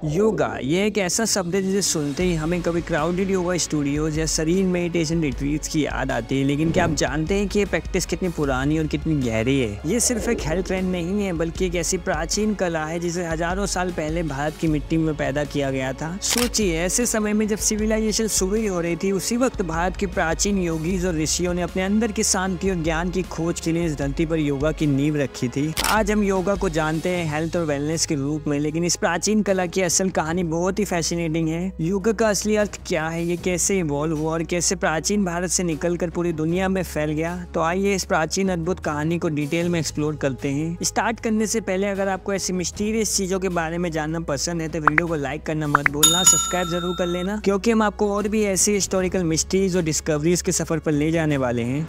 योगा ये एक ऐसा शब्द है जिसे सुनते ही हमें कभी क्राउडेड योगा स्टूडियोज या शरीर मेडिटेशन रिट्रीट्स की याद आती है। लेकिन क्या आप जानते हैं कि ये प्रैक्टिस कितनी पुरानी और कितनी गहरी है? ये सिर्फ एक हेल्थ ट्रेंड नहीं है बल्कि एक ऐसी प्राचीन कला है जिसे हजारों साल पहले भारत की मिट्टी में पैदा किया गया था। सोचिए, ऐसे समय में जब सिविलाइजेशन शुरू हो रही थी, उसी वक्त भारत के प्राचीन योगीज और ऋषियों ने अपने अंदर की शांति और ज्ञान की खोज के लिए इस धरती पर योगा की नींव रखी थी। आज हम योगा को जानते हैं हेल्थ और वेलनेस के रूप में, लेकिन इस प्राचीन कला की असल कहानी बहुत ही फैसिनेटिंग है। योगा का असली अर्थ क्या है, ये कैसे इवॉल्व हुआ और कैसे प्राचीन भारत से निकलकर पूरी दुनिया में फैल गया। तो आइए इस प्राचीन अद्भुत कहानी को डिटेल में एक्सप्लोर करते हैं। स्टार्ट करने से पहले अगर आपको ऐसी मिस्टीरियस चीजों के बारे में जानना पसंद है तो वीडियो को लाइक करना मत भूलना, सब्सक्राइब जरूर कर लेना, क्योंकि हम आपको और भी ऐसी हिस्टोरिकल मिस्ट्रीज और डिस्कवरीज के सफर पर ले जाने वाले हैं।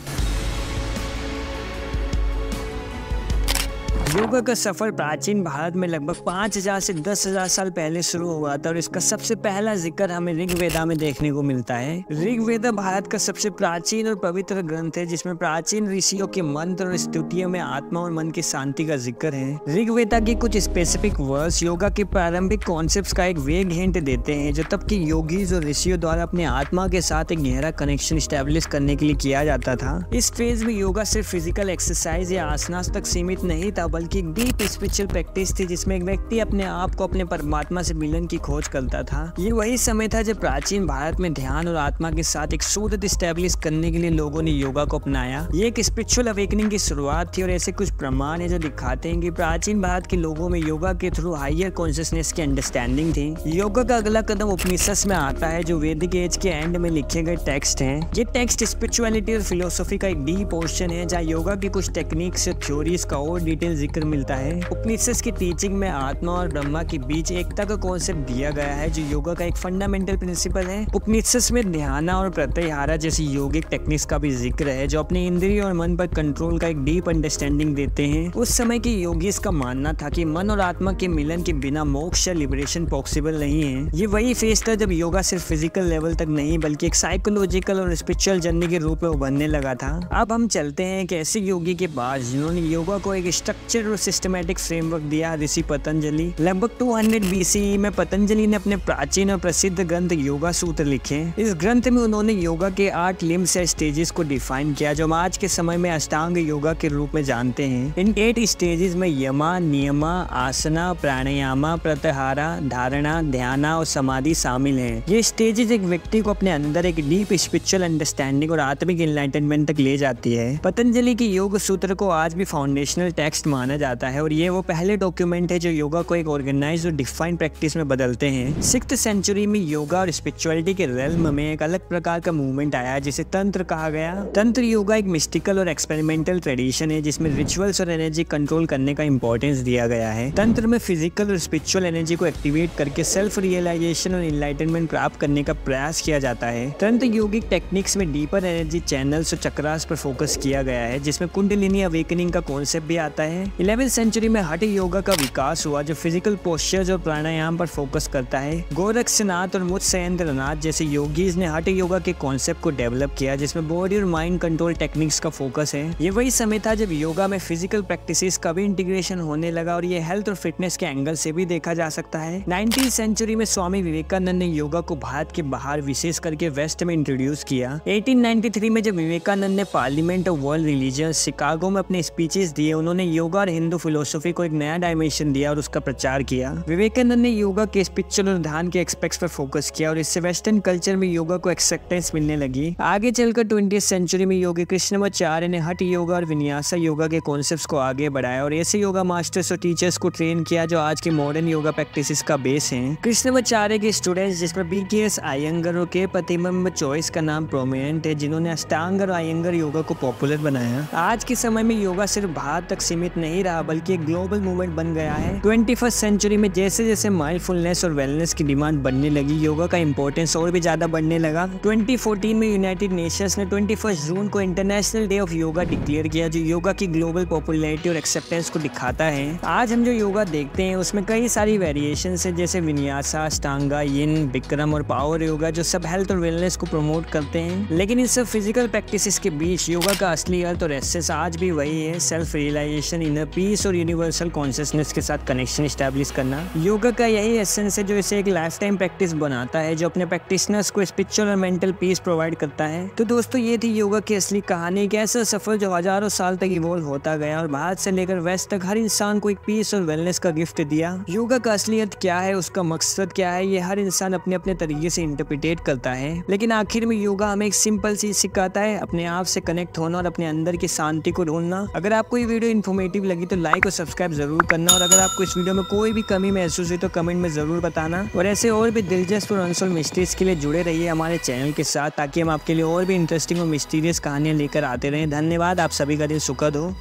योगा का सफर प्राचीन भारत में लगभग 5000 से 10,000 साल पहले शुरू हुआ था और इसका सबसे पहला जिक्र हमें ऋग्वेदा में देखने को मिलता है। ऋग्वेदा भारत का सबसे प्राचीन और पवित्र ग्रंथ है जिसमें प्राचीन ऋषियों के मंत्र और स्तुतियों में आत्मा और मन की शांति का जिक्र है। ऋग्वेदा के कुछ स्पेसिफिक वर्स योगा के प्रारंभिक कॉन्सेप्ट्स का एक वेग हिंट देते हैं जो तब के योगीज और ऋषियों द्वारा अपने आत्मा के साथ एक गहरा कनेक्शन स्टैब्लिश करने के लिए किया जाता था। इस फेज में योगा सिर्फ फिजिकल एक्सरसाइज या आसनास तक सीमित नहीं था बल्कि एक डीप स्पिरिचुअल प्रैक्टिस थी जिसमें एक व्यक्ति अपने आप को अपने परमात्मा से मिलन की खोज करता था। ये वही समय था जब प्राचीन भारत में ध्यान और आत्मा के साथ एक सूरत स्टैब्लिश करने के लिए लोगों ने योगा को अपनाया। ये एक स्पिरिचुअल अवेकनिंग की शुरुआत थी और ऐसे कुछ प्रमाण है जो दिखाते हैं कि प्राचीन भारत के लोगों में योगा के थ्रू हायर कॉन्शियसनेस की अंडरस्टैंडिंग थी। योगा का अगला कदम उपनिषद में आता है जो वैदिक एज के एंड में लिखे गए टेक्स्ट हैं। ये टेक्स्ट स्पिरिचुअलिटी और फिलोसफी का एक डीप पोर्शन है जहाँ योगा की कुछ टेक्निक्स और थ्योरीज का और डिटेल जिक्र मिलता है। उपनिषद की टीचिंग में आत्मा और ब्रह्मा के बीच एकता का कॉन्सेप्ट दिया गया है जो योगा का एक फंडामेंटल प्रिंसिपल है। उपनिषद में ध्यान और प्रत्याहार जैसी योगिक टेक्निक्स का भी जिक्र है जो अपने इंद्रिय और मन पर कंट्रोल का एक डीप अंडरस्टैंडिंग देते हैं। उस समय के योगीज का मानना था कि मन और आत्मा के मिलन के बिना मोक्ष या लिबरेशन पॉसिबल नहीं है। ये वही फेज था जब योगा सिर्फ फिजिकल लेवल तक नहीं बल्कि एक साइकोलॉजिकल और स्पिरिचुअल जर्नी के रूप में उभरने लगा था। अब हम चलते हैं एक ऐसे योगी के पास जिन्होंने योगा को एक स्ट्रक्चर और सिस्टमैटिक फ्रेमवर्क दिया, ऋषि पतंजलि। लगभग 200 BCE में पतंजलि ने अपने प्राचीन और प्रसिद्ध ग्रंथ योगा सूत्र लिखे। इस ग्रंथ में उन्होंने योगा के 8 लिम्स या स्टेजेस को डिफाइन किया जो हम आज के समय में अष्टांग योगा के रूप में जानते हैं। इन 8 स्टेजेस में यमा, नियमा, आसना, प्राणायामा, प्रत्याहारा, धारणा, ध्यान और समाधि शामिल हैं। ये स्टेजेस एक व्यक्ति को अपने अंदर एक डीप स्पिरिचुअल अंडरस्टैंडिंग और आत्मिक एनलाइटनमेंट तक ले जाती है। पतंजलि के योग सूत्र को आज भी फाउंडेशनल टेक्स्ट माना जाता है और ये वो पहले डॉक्यूमेंट है जो योगा को एक ऑर्गेनाइज्ड और डिफाइंड प्रैक्टिस में बदलते हैं। 6th सेंचुरी में योगा और स्पिरिचुअलिटी के रेल्म में एक अलग प्रकार का मूवमेंट आया जिसे तंत्र कहा गया। तंत्र योगा एक मिस्टिकल और एक्सपेरिमेंटल ट्रेडिशन है जिसमें रिचुअल्स और एनर्जी कंट्रोल करने का इंपॉर्टेंस दिया गया है। तंत्र में फिजिकल और स्पिरिचुअल एनर्जी को एक्टिवेट करके सेल्फ रियलाइजेशन और एनलाइटनमेंट प्राप्त करने का प्रयास किया जाता है। तंत्र योगिक टेक्निक्स में डीपर एनर्जी चैनल्स और चक्रास पर फोकस किया गया है जिसमें कुंडलिनी अवेकनिंग का कॉन्सेप्ट भी आता है। 11th सेंचुरी में हठ योगा का विकास हुआ जो फिजिकल पोस्चर्स और प्राणायाम पर फोकस करता है। गोरक्षनाथ और मुत्सयेंद्रनाथ जैसे योगीज ने हठ योगा के कॉन्सेप्ट को डेवलप किया जिसमें बॉडी और माइंड कंट्रोल टेक्निक्स का फोकस है। ये वही समय था जब योगा में फिजिकल प्रैक्टिसेस का भी इंटीग्रेशन होने लगा और ये हेल्थ और फिटनेस के एंगल से भी देखा जा सकता है। 19th सेंचुरी में स्वामी विवेकानंद ने योगा को भारत के बाहर विशेष करके वेस्ट में इंट्रोड्यूस किया। 1893 में जब विवेकानंद ने parliament of world religions Chicago में अपने स्पीचेस दिए, उन्होंने योगा और हिंदू फिलोसफी को एक नया डायमेंशन दिया और उसका प्रचार किया। विवेकानंद ने योगा के स्पिरिचुअल और ध्यान के एस्पेक्ट्स पर फोकस किया और इससे वेस्टर्न कल्चर में योगा को एक्सेप्टेंस मिलने लगी। आगे चलकर 20th सेंचुरी में योगी कृष्णमाचार्य ने हठ योगा और विन्यासा योगा के कॉन्सेप्ट्स को आगे बढ़ाया और ऐसे योगा मास्टर्स और टीचर्स को ट्रेन किया जो आज के मॉडर्न योगा प्रैक्टिसेस का बेस हैं। कृष्णमाचार्य के स्टूडेंट्स जिसमें BKS अयंगर और के प्रतिबिंब चॉइस का नाम प्रोमिनेंट है जिन्होंने अष्टांग और अयंगर योगा को पॉपुलर बनाया। आज के समय में योगा सिर्फ भारत तक सीमित नहीं रहा बल्कि एक ग्लोबल मूवमेंट बन गया है। 21st सेंचुरी में जैसे जैसे माइंडफुलनेस और वेलनेस की डिमांड बढ़ने लगी, योगा का इंपॉर्टेंस और भी ज्यादा बढ़ने लगा। 2014 में यूनाइटेड नेशंस ने 21 जून को international day of yoga declare किया जो योगा की ग्लोबल पॉपुलैरिटी और एक्सेप्टेंस को दिखाता है। आज हम जो योगा देखते हैं उसमें कई सारी वेरिएशंस है जैसे विन्यासा, अष्टांगा, यिन, विक्रम और पावर योगा जो सब हेल्थ और वेलनेस को प्रमोट करते हैं। लेकिन इन सब फिजिकल प्रैक्टिसेस के बीच योगा का असली अर्थ और एसेंस आज भी वही है, self realisation, inner inner peace और यूनिवर्सल कॉन्शियसनेस के साथ कनेक्शन स्टैब्लिश करना। योगा का यही एसेंस है जो इसे एक लाइफ टाइम प्रैक्टिस बनाता है, जो अपने प्रैक्टिशनर्स को स्पिरिचुअल और मेंटल पीस प्रोवाइड करता है। तो दोस्तों ये थी योगा की असली कहानी, एक ऐसा सफर जो हजारों साल तक इवॉल्व होता गया और भारत से लेकर वेस्ट तक हर इंसान को एक पीस और वेलनेस का गिफ्ट दिया। योगा का असलियत क्या है, उसका मकसद क्या है, ये हर इंसान अपने अपने तरीके से इंटरप्रिटेट करता है, लेकिन आखिर में योगा हमें एक सिंपल चीज सिखाता है, अपने आप से कनेक्ट होना और अपने अंदर की शांति को ढूंढना। अगर आपको ये वीडियो इन्फॉर्मेटिव लगी तो लाइक और सब्सक्राइब जरूर करना, और अगर आपको इस वीडियो में कोई भी कमी महसूस हुई तो कमेंट में जरूर बताना। और ऐसे और भी दिलचस्प और अनसोल्व्ड मिस्ट्रीज के लिए जुड़े रहिए हमारे चैनल के साथ, ताकि हम आपके लिए और भी इंटरेस्टिंग और मिस्टीरियस कहानियां लेकर आते रहें। धन्यवाद, आप सभी का दिन सुखद हो।